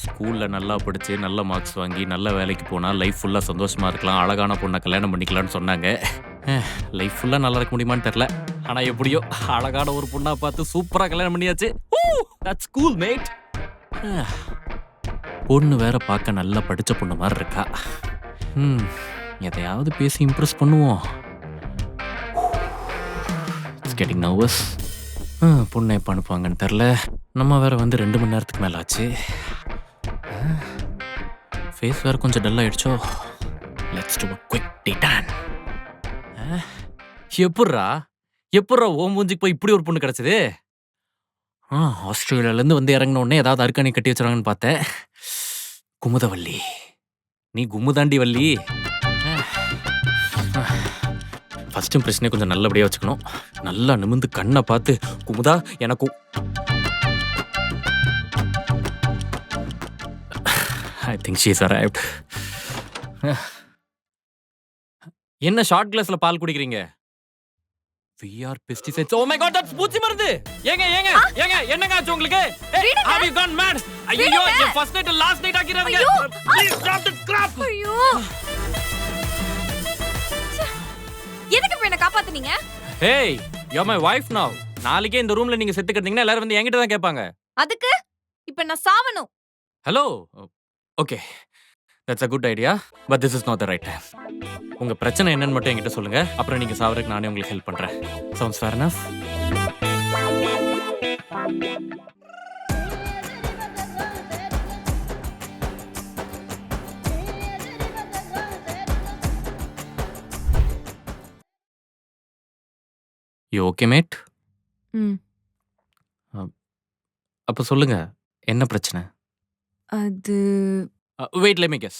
ஸ்கூல்ல நல்லா படிச்சு நல்ல மார்க்ஸ் வாங்கி நல்ல வேலைக்கு போனா லைஃப் ஃபுல்லா சந்தோஷமா இருக்கலாம், அழகான பொண்ணை கல்யாணம் பண்ணிக்கலாம்னு சொன்னாங்க. லைஃப் ஃபுல்லா நல்லா இருக்க முடியுமான்னு தெரியல. ஆனா எப்படியோ அழகான ஒரு பொண்ணா பார்த்து சூப்பரா கல்யாணம் பண்ணியாச்சு. That's cool mate. பொண்ணு வேற பார்க்க நல்லா படிச்ச பொண்ணு மாதிரி இருக்கா. எதையாவது பேசி இம்ப்ரெஸ் பண்ணுவோம். It's getting nervous. பொண்ணை எப்போ அனுப்புவாங்கன்னு தெரில. நம்ம வேற வந்து 2 மணி நேரத்துக்கு மேலே ஆச்சு. ஃபேஸ் வேற கொஞ்சம் டல் ஆயிடுச்சோ. Let's do quick detan. எப்பட்றா ஓ மூஞ்சிக்கு போய் இப்படி ஒரு பொண்ணு கிடைச்சது? ஆஸ்திரேலியாலேருந்து வந்து இறங்கின உடனே ஏதாவது அருக்கணி கட்டி வச்சுறாங்கன்னு பார்த்தேன். குமுதவல்லி, நீ கும்முதாண்டி வள்ளி. ஃபர்ஸ்ட் இம்ப்ரெஷனே கொஞ்சம் நல்லபடியாக வச்சுக்கணும். நல்லா நிமிந்து கண்ணை பார்த்து குமுதா எனக்கும் I think she's arrived. என்ன ஷார்ட் கிளாஸ்ல பால் குடிக்கிறீங்க? VR pesticides. Oh my god, that's பூச்சி மருந்து. ஏங்க என்னங்க ஆச்சு உங்களுக்கு? Have you gone mad? ஐயோ, என் ஃபர்ஸ்ட் நைட் லாஸ்ட் நைட் ஆக்கிராதீங்க. Please drop the crap. ஐயோ. எதுக்கு இப்ப என்ன காப்பாத்துனீங்க? Hey, you're my wife now. நாளைக்கே இந்த ரூம்ல நீங்க செத்து கிடந்தீங்கன்னா எல்லாரும் வந்து என்கிட்ட தான் கேட்பாங்க. அதுக்கு இப்ப நான் சாவணும். Hello. Okay. That's a good idea, but this is not the right time. உங்க பிரச்சனை என்னன்னு மட்டும் என்கிட்ட சொல்லுங்க. அப்புறம் நீங்க சாவறதுக்கு நானே உங்களுக்கு ஹெல்ப் பண்றேன். Sounds fair enough? You okay, mate? அப்ப சொல்லுங்க, என்ன பிரச்சனை? அது Wait, let me guess.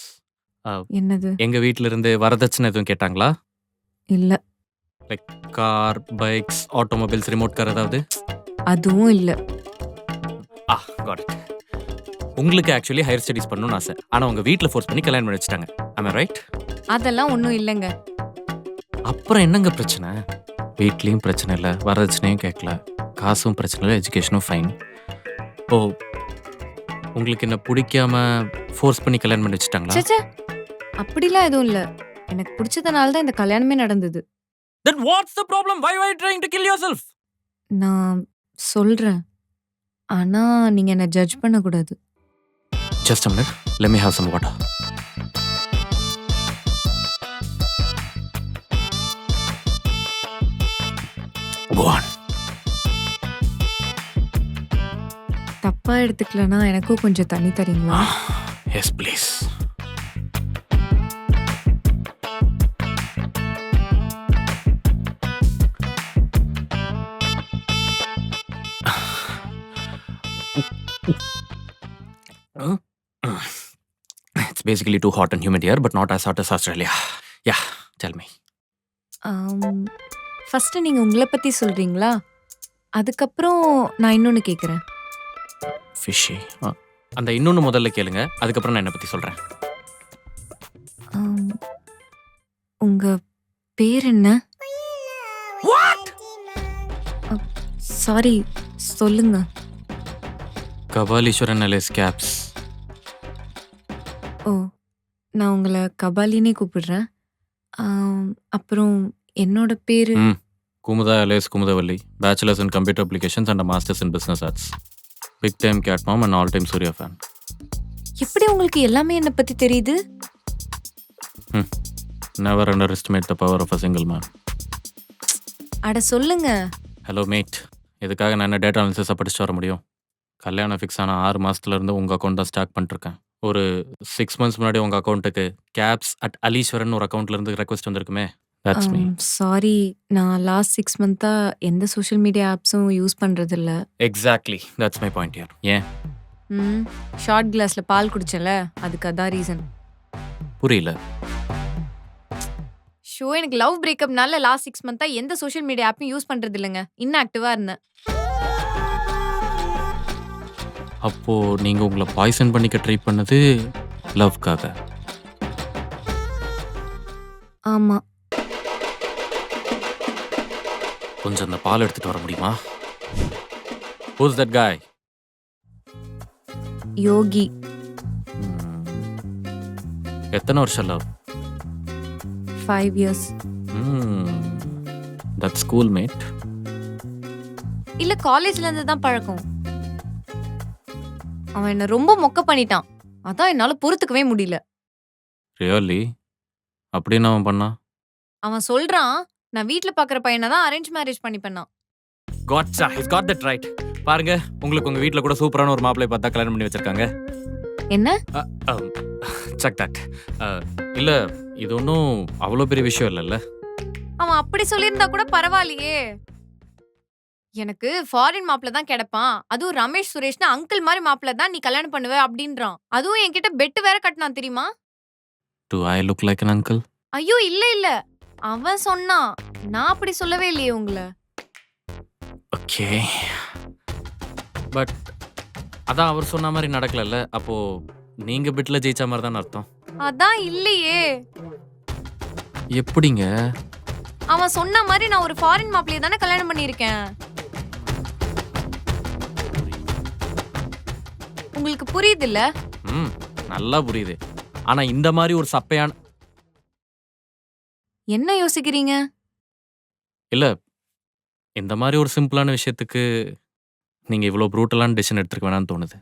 என்னது? எங்க வீட்ல இருந்து வரதட்சணை எதுவும் கேட்டாங்களா? இல்ல. Like car, bikes, automobiles, remote car ஏதாவது? அதுவும் இல்ல. Got it. உங்களுக்கு ஆக்சுவலி ஹையர் ஸ்டடீஸ் பண்ணணும்னு ஆசை. ஆனா உங்க வீட்ல ஃபோர்ஸ் பண்ணி கல்யாணம் பண்ணி வச்சிட்டாங்க. Am I right? அதெல்லாம் ஒண்ணும் இல்லங்க. அப்புறம் என்னங்க பிரச்சனை? வீட்லயும் பிரச்சனை இல்ல, வரதட்சணையும் கேட்கல, காசும் பிரச்சனை இல்ல, எஜுகேஷனும் ஃபைன். உங்களுக்கு என்ன பிடிக்காம ஃபோர்ஸ் பண்ணி கல்யாணம் பண்ணி வச்சிட்டாங்களா? சே அப்படிலாம் எதுவும் இல்ல. எனக்கு பிடிச்சதனால தான் இந்த கல்யாணமே நடந்தது. Then what's the problem? Why are you trying to kill yourself? நான் சொல்றேன். ஆனா நீங்க என்ன ஜட்ஜ் பண்ண கூடாது. Just a minute. Let me have some water. Go on. தப்பா எடுத்துக்கலனா எனக்கும் கொஞ்சம் தண்ணி தரீங்களா? Yes, please. It's basically too hot and humid here, but not as hot as Australia. Yeah, tell me. First நீங்க உங்களை பத்தி சொல்றீங்களா? அதுக்கப்புறம் நான் இன்னொன்னு கேக்குறேன். Fishy. அந்த இன்னொன்னு முதல்ல கேளுங்க, அதுக்கப்புறம் நான் என்ன பத்தி சொல்றேன். உங்க பேர் என்ன? What? சாரி, சொல்லுங்க. Kapaleeswaran alias Caps. நான் உங்களை கபாலினே கூப்பிடுறேன். அப்புறம் என்னோட பேரு Kumudha alias Kumudavalli. Bachelor's in Computer Applications and a Master's in Business Arts. Big time cat mom and all time Surya fan. எப்படி உங்களுக்கு எல்லாமே என்ன பத்தி தெரியுது? Never underestimate the power of a single man. அட சொல்லுங்க. ஹலோ மேட், இதுக்காக நான் என்ன டேட்டா அனாலிசிஸை படிச்சுட்டு வர முடியும்? கல்யாணம் ஃபிக்ஸ் ஆன 6 மாதத்துல இருந்து உங்கள் அக்கௌண்ட் தான் ஸ்டாக் பண்ணிருக்கேன். ஒரு 6 months முன்னாடி உங்கள் அக்கௌண்ட்டுக்கு caps@alishwaran ஒரு அக்கௌண்ட்லேருந்து ரெக்வஸ்ட் வந்திருக்குமே. That's me. சாரி, நான் லாஸ்ட் 6 months எந்த சோஷியல் மீடியா ஆப்ஸும் யூஸ் பண்றது இல்ல. Exactly. That's my point here. ஏன்? ஷார்ட் கிளாஸ்ல பால் குடிச்சல, அதுக்கு அதான் ரீசன். புரியல. எனக்கு லவ் பிரேக்கப்னால லாஸ்ட் 6 months எந்த சோஷியல் மீடியா ஆப்பையும் யூஸ் பண்றது இல்லைங்க. இன்ஆக்டிவா இருந்தேன். அப்போ நீங்க உங்களை பாய்சன் பண்ணிக்க ட்ரை பண்ணது லவ்க்காக? ஆமா. கொஞ்சம் அந்த பால் எடுத்துட்டு வர முடியுமா? ஹூஸ் தட் காய்? யோகி. எத்தனை வருஷம் love? 5 years. That school mate? இல்ல காலேஜ்ல இருந்து தான் பழக்கம். அவன் என்ன ரொம்ப மொக்க பண்ணிட்டான். அதான் என்னால பொறுத்துக்கவே முடியல. ரியலி? அப்படின்னு அவன் பண்ணா? அவன் சொல்றான் நான் வீட்ல பாக்குற பையனை தான் அரேஞ்ச் மேரேஜ் பண்ணிப்பேனா. Gotcha, he's got that right. பாருங்க, உங்களுக்கு உங்க வீட்ல கூட சூப்பரான ஒரு மாப்பிள்ளை பார்த்தா கல்யாணம் பண்ணி வச்சிருக்காங்க. என்ன? Check that. இல்ல, இது ஒன்றும் அவ்வளோ பெரிய விஷயம் இல்லைல்ல. அவன் அப்படி சொல்லியிருந்தா கூட பரவாயில்லையே. எனக்கு ஃபாரின் மாப்பிள்ள தான் கிடைப்பான். அதுவும் ரமேஷ் சுரேஷ்னா அங்கிள் மாதிரி மாப்பிள்ள தான் நீ கல்யாணம் பண்ணுவ அப்படின்றான். அதுவும் என்கிட்ட பெட் வேற கட்டினான் தெரியுமா? Do I look like an uncle? ஐயோ இல்ல இல்ல. அவன் சொன்னான். நான் அப்படி சொல்லவே இல்லையே உங்கள. ஓகே. பட் அதான் அவர் சொன்ன மாதிரி நடக்கலல்ல. அப்போ நீங்க பெட்ல ஜெயிச்ச மாதிரி தான் அர்த்தம். அதான் இல்லையே. எப்படிங்க? அவன் சொன்ன மாதிரி நான் ஒரு ஃபாரின் மாப்பிள்ளைய தானே கல்யாணம் பண்ணியிருக்கேன். உங்களுக்கு புரியுது இல்ல? நல்லா புரியுது. ஆனா இந்த மாதிரி ஒரு சப்பையான என்ன யோசிக்கிறீங்க? இல்ல, இந்த மாதிரி ஒரு சிம்பிளான விஷயத்துக்கு நீங்க இவ்வளோ ப்ரூட்டலான டிசிஷன் எடுத்துக்க வேணாம்னு தோணுது.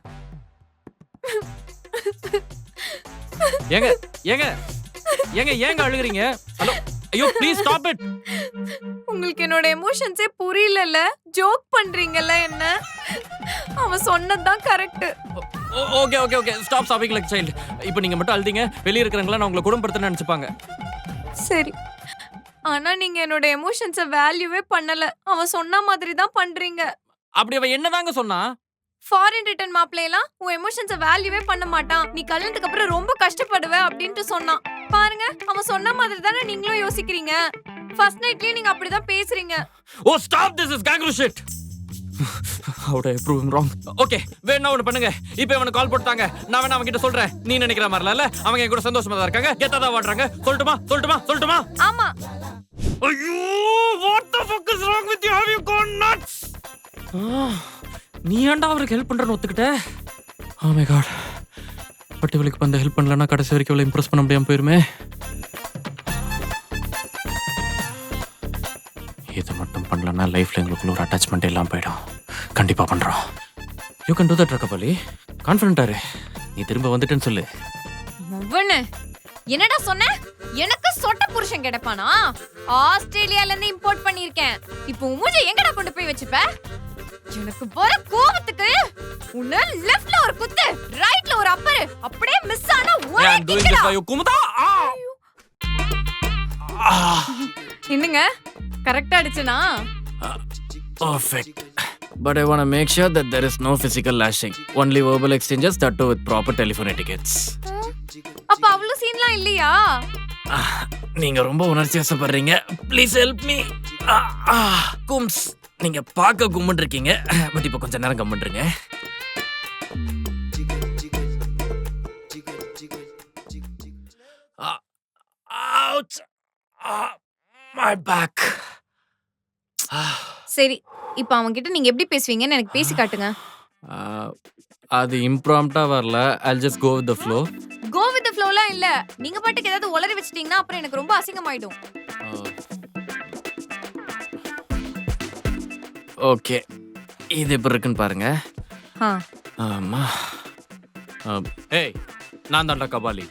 ஏங்க ஏங்க ஏங்க ஏங்க அழுகுறீங்க? ஹலோ, ஐயோ ப்ளீஸ் ஸ்டாப் இட். உங்களுக்கு என்னோட எமோஷன்ஸே புரியலல்ல. ஜோக் பண்றீங்கல்ல என்ன? அவன் சொன்னதுதான் correct. Okay okay okay, stop stopping like child. இப்போ நீங்க மட்டும் அழுதீங்க, வெளிய இருக்கிறவங்கள நான் உங்களை குடும்பப்படுத்தணும்னு நினைச்சுப்பாங்க. சரி, ஆனா நீங்க என்னோட எமோஷன்ஸை வேல்யூவே பண்ணல. அவன் சொன்ன மாதிரி தான் பண்றீங்க. அப்படி அவன் என்னதாங்க சொன்னா? ஃபாரின் ரிட்டர்ன் மாப்பிள்ளையெல்லாம் உன் எமோஷன்ஸை வேல்யூவே பண்ண மாட்டான், நீ கல்யாணத்துக்கு அப்புறம் ரொம்ப கஷ்டப்படுவ அப்படின்ட்டு சொன்னான். பாருங்க, அவன் சொன்ன மாதிரி தானே நீங்களும் யோசிக்கிறீங்க. ஃபர்ஸ்ட் நைட்லயே நீங்க அப்படிதான் பேசுறீங்க. Oh stop, this is kangaroo shit. How do I prove him wrong? Okay, வேணா ஒன்று பண்ணுங்க. இப்போ அவனுக்கு கால் போட்டாங்க, நான் வேணா அவன்கிட்ட சொல்றேன். நீ நினைக்கிற மாதிரில இல்ல, அவங்க என் கூட சந்தோஷமா தான் இருக்காங்க, கெத்தா தான் வாடுறாங்க. சொல்லட்டுமா? ஆமா. ஐயோ, what the fuck is wrong with you? Have you gone nuts? நீ ஏன்டா அவருக்கு ஹெல்ப் பண்றன்னு ஒத்துக்கிட்ட? Oh my god. பட் இவளுக்கு வந்து ஹெல்ப் பண்ணலன்னா கடைசி வரைக்கும் இவளை இம்ப்ரெஸ் பண்ண முடியாம போயிருமே. இது மட்டும் பண்ணலன்னா லைஃப்ல எங்களுக்குள்ள ஒரு அட்டாச்மெண்ட் எல்லாம் போயிடும். கண்டிப்பா பண்றோம். You can do that Ragabali. கான்ஃபிடென்ட்டா இரு. நீ திரும்ப வந்துட்டேன்னு சொல்லு. மவனே, என்னடா சொன்ன? எனக்கு சொட்ட புருஷன் கிடைப்பானா? ஆஸ்திரேலியால இருந்து இம்போர்ட் பண்ணிருக்கேன். இப்போ மூஞ்ச எங்கடா கொண்டு போய் வச்சுப்ப? எனக்கு வர கோவத்துக்கு உன்ன லெஃப்ட்ல ஒரு குத்து, ரைட்ல ஒரு அப்பர், அப்படியே மிஸ் ஆனா ஒரே கிக்கடா. என்னங்க கரெக்ட்டா அடிச்சனா? Perfect. But I want to make sure that there is no physical lashing. Only verbal exchanges, that too with proper telephone etiquettes. அப்ப அவ்வளவு சீன்லாம் இல்லையா? நீங்க ரொம்ப உணர்ச்சி வசப்படுறீங்க. Please help me. கும்ஸ், நீங்க பார்க்க கும்முன்னு இருக்கீங்க. பட் இப்போ கொஞ்ச நேரம் கம்முன்றீங்க. Ouch. My back. சரி, இப்போ அவன் கிட்ட நீங்க எப்படி பேசுவீங்கன்னு எனக்கு பேசி காட்டுங்க. அது இம்ப்ராம்ப்டா வரல. I'll just go with the flow. Go with the flowலாம் இல்ல. நீங்க பாட்டுக்கு ஏதாவது உளறி வச்சிட்டீங்கன்னா அப்புறம் எனக்கு ரொம்ப அசிங்கமாயிடும். ஓகே, இது எப்படி இருக்குன்னு பாருங்க. ஆமா. ஏய், நான் தான்டா கபாலி,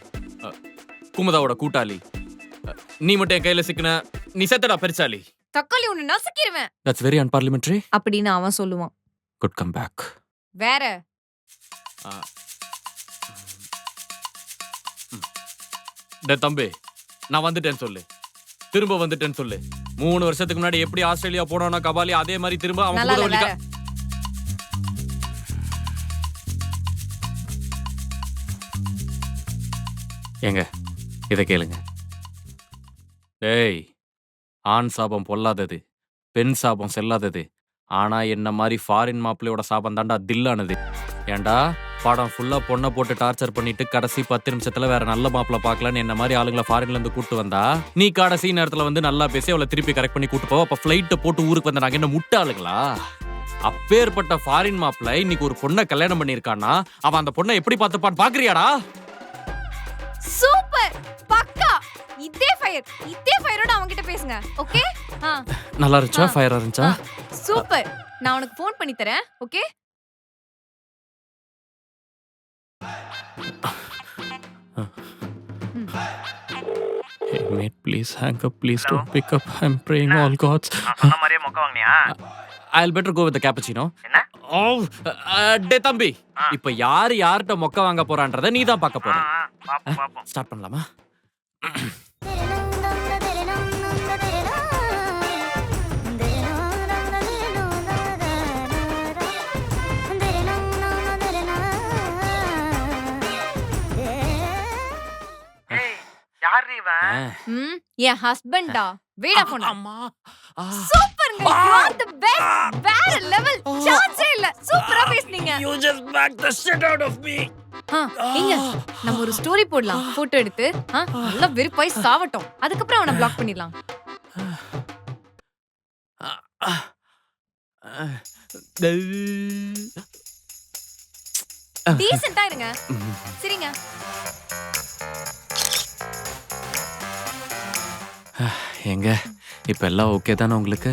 குமுதாவோட கூட்டாளி. நீ மட்டும் என் கையில சிக்கின, நீ செத்தடா பெருச்சாலி. தக்காளி உன்னை நசுக்கிடுவேன். That's very unparliamentary. அப்படின்னு அவன் சொல்லுவான். Good come back. வேற தம்பி, நான் வந்துட்டேன்னு சொல்லு. திரும்ப வந்துட்டேன்னு சொல்லு. 3 வருஷத்துக்கு முன்னாடி எப்படி ஆஸ்திரேலியா போனோம்னா கபாலி, அதே மாதிரி திரும்ப அவன் கூட வலிக்க. ஏங்க, இதை கேளுங்க. டேய், ஆண் சாபம் பொல்லாதது, பெண் சாபம் செல்லாதது. ஆனா என்ன மாதிரி ஃபாரின் மாப்பிள்ளையோட சாபம் தாண்டா தில்லானது. ஏண்டா படம் ஃபுல்லாக பொண்ணை போட்டு டார்ச்சர் பண்ணிட்டு கடைசி 10 நிமிஷத்துல வேற நல்ல மாப்பிள்ள பார்க்கலான்னு என்ன மாதிரி ஆளுங்களை ஃபாரின்ல இருந்து கூட்டு வந்தா நீ கடைசி நேரத்துல வந்து நல்லா பேசி அவளை திருப்பி கரெக்ட் பண்ணி கூட்டு போவ. அப்ப ஃபிளைட்டை போட்டு ஊருக்கு வந்த நாங்க என்ன முட்டாளுங்களா? அப்பேற்பட்ட ஃபாரின் மாப்பிள்ள இன்னைக்கு ஒரு பொண்ணை கல்யாணம் பண்ணியிருக்கான்னா அவன் அந்த பொண்ணை எப்படி பார்த்துப்பான்னு பாக்குறியாடா? சூப்பர், பக்கா. இதே ஃபயரோட அவங்க கிட்ட பேசுங்க. ஓகே? நல்லா இருந்துச்சா? ஃபயரா இருந்துச்சா? சூப்பர். நான் உனக்கு ஃபோன் பண்ணி தரேன். Okay? Hey mate, please hang up. Please don't pick up. I'm praying all gods. சொன்ன மாதிரியே மொக்க வாங்கினியா? I'll better go with the cappuccino. என்ன? Oh, டே தம்பி, இப்ப யார்கிட்ட மொக்க வாங்க போறான்றத நீ தான் பார்க்க போற. பாப்போம். ஸ்டார்ட் பண்ணலாமா? ஏய், யாரு இவன்? என் ஹஸ்பண்டா. வேடா போனா. அம்மா. சூப்பர்ங்க. You are the best. வேற லெவல். சான்ஸே இல்ல. சூப்பரா பேசுனீங்க. You just backed the shit out of me. எங்க நம்ம ஒரு ஸ்டோரி போடலாம். போட்டோ எடுத்து நல்லா வெறுப்பாய் சாவட்டும். அதுக்கப்புறம் அவனை பிளாக் பண்ணிடலாம். டீசென்ட்டா இருங்க. சரிங்க. எங்க இப்ப எல்லாம் ஓகே தானே உங்களுக்கு?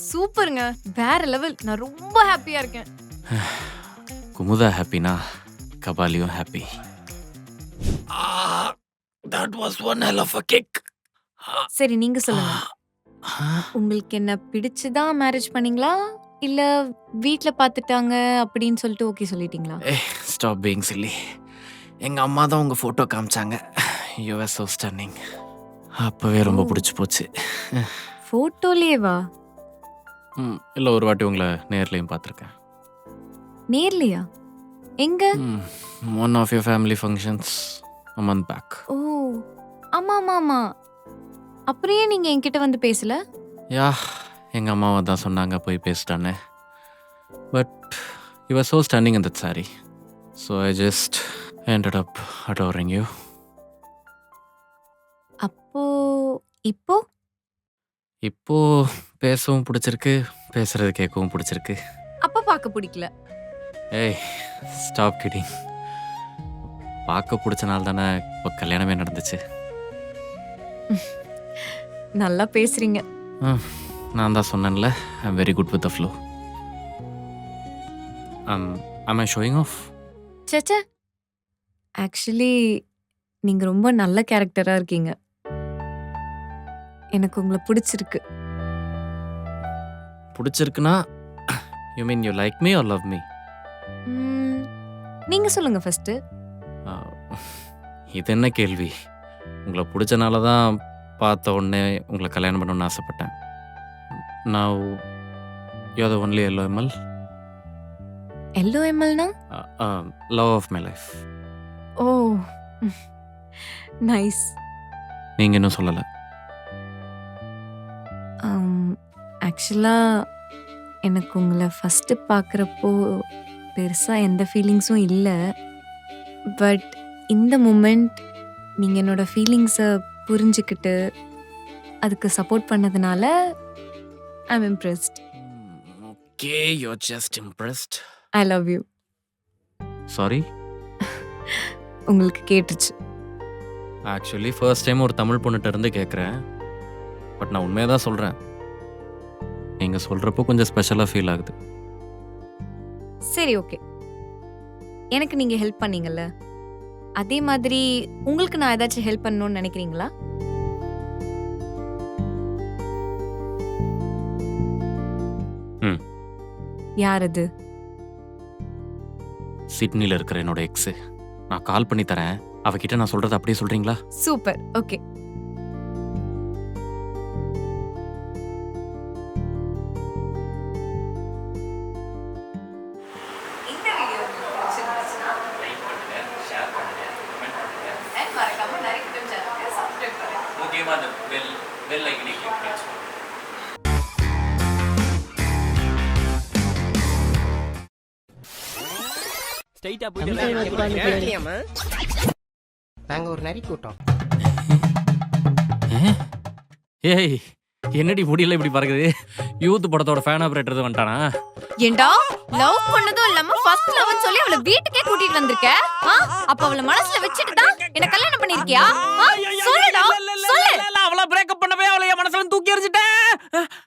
சூப்பருங்க. வேற லெவல். நான் ரொம்ப ஹாப்பியா இருக்கேன். குமுதா ஹாப்பினா கபாலியும் happy. That was one hell of a kick. சரி, நீங்க சொல்லுங்க. உங்களுக்கு என்ன பிடிச்சுதான் மேரேஜ் பண்ணீங்களா இல்ல வீட்ல பாத்துட்டாங்க அப்படின்னு சொல்லிட்டு ஓகே சொல்லிட்டீங்களா? Stop being silly. எங்க அம்மா தான் உங்க போட்டோ காமிச்சாங்க. You were so stunning. அப்பவே ரொம்ப பிடிச்சு போச்சு. போட்டோலயேவா? இல்ல ஒரு வாட்டி உங்களை நேர்லயும் பார்த்திருக்கேன். நேர்லயா? எங்க? One of your family functions a month back. ஓ, ஆமா. அப்படியே நீங்க என்கிட்ட வந்து பேசல? யா, எங்க அம்மாவை தான் சொன்னாங்க போய் பேசிட்டானே. But you were so stunning in that saree. So I just ended up adoring you. அப்போ இப்போ இப்போ பேசவும் பிடிச்சிருக்கு, பேசுறது கேட்கவும் பிடிச்சிருக்கு. அப்ப பார்க்க பிடிக்கல. ஏய், ஸ்டாப் கிடிங். பார்க்க பிடிச்சனால தானே இப்போ கல்யாணமே நடந்துச்சு. நல்லா பேசுறீங்க. நான் தான் சொன்னேன்ல, I'm very good with the flow. am I showing off? சச்சா, ஆக்சுவலி நீங்க ரொம்ப நல்ல கேரக்டரா இருக்கீங்க. எனக்கு உங்களை பிடிச்சிருக்கு. பிடிச்சிருக்குன்னா you mean you like me or love me? நீங்க சொல்லுங்க ஃபர்ஸ்ட். இது என்ன கேள்வி? உங்களை பிடிச்சனால தான் பார்த்த உடனே உங்களை கல்யாணம் பண்ணணும்னு ஆசைப்பட்டேன். நான் you are the only LOML. LOMLனா? Love of my life. Oh, nice. நீங்கள் இன்னும் சொல்லலை. ஆக்சுவலா எனக்கு உங்களை ஃபஸ்ட்டு பார்க்குறப்போ பெருசாக எந்த ஃபீலிங்ஸும் இல்லை. பட் இந்த மூமெண்ட் நீங்கள் என்னோடய ஃபீலிங்ஸை புரிஞ்சுக்கிட்டு அதுக்கு சப்போர்ட் பண்ணதுனால I am impressed. Okay, you are just impressed. I love you. Sorry. உங்களுக்கு கேட்டுச்சு. ஆக்சுவலி ஃபர்ஸ்ட் டைம் ஒரு தமிழ் பொண்ணுகிட்ட இருந்து கேட்குறேன். பட் நான் உண்மையாக தான் சொல்கிறேன். நீங்கள் சொல்கிறப்போ கொஞ்சம் ஸ்பெஷலாக ஃபீல் ஆகுது. சரி, ஓகே. எனக்கு நீங்கள் ஹெல்ப் பண்ணீங்கல்ல, அதே மாதிரி உங்களுக்கு நான் ஏதாச்சும் ஹெல்ப் பண்ணணும்னு நினைக்கிறீங்களா? யார் அது? சிட்னியில் இருக்கிற என்னோட எக்ஸு. நான் கால் பண்ணி தரேன், அவகிட்ட நான் சொல்கிறத அப்படியே சொல்கிறீங்களா? Super, okay. ஸ்ட்ரைட்டா போயிட்டு நாங்க ஒரு நரி கூட்டம். ஏய் என்னடி முடியல இப்படி பறக்குது? யூத் படத்தோட ஃபேன் ஆபரேட்டர் வந்துட்டானா? ஏண்டா லவ் பண்ணதும் இல்லாம ஃபர்ஸ்ட் லவ்னு சொல்லி அவளை வீட்டுக்கே கூட்டிட்டு வந்திருக்க. அப்ப அவளை மனசுல வச்சுட்டு தான் என்ன கல்யாணம் பண்ணிருக்கியா?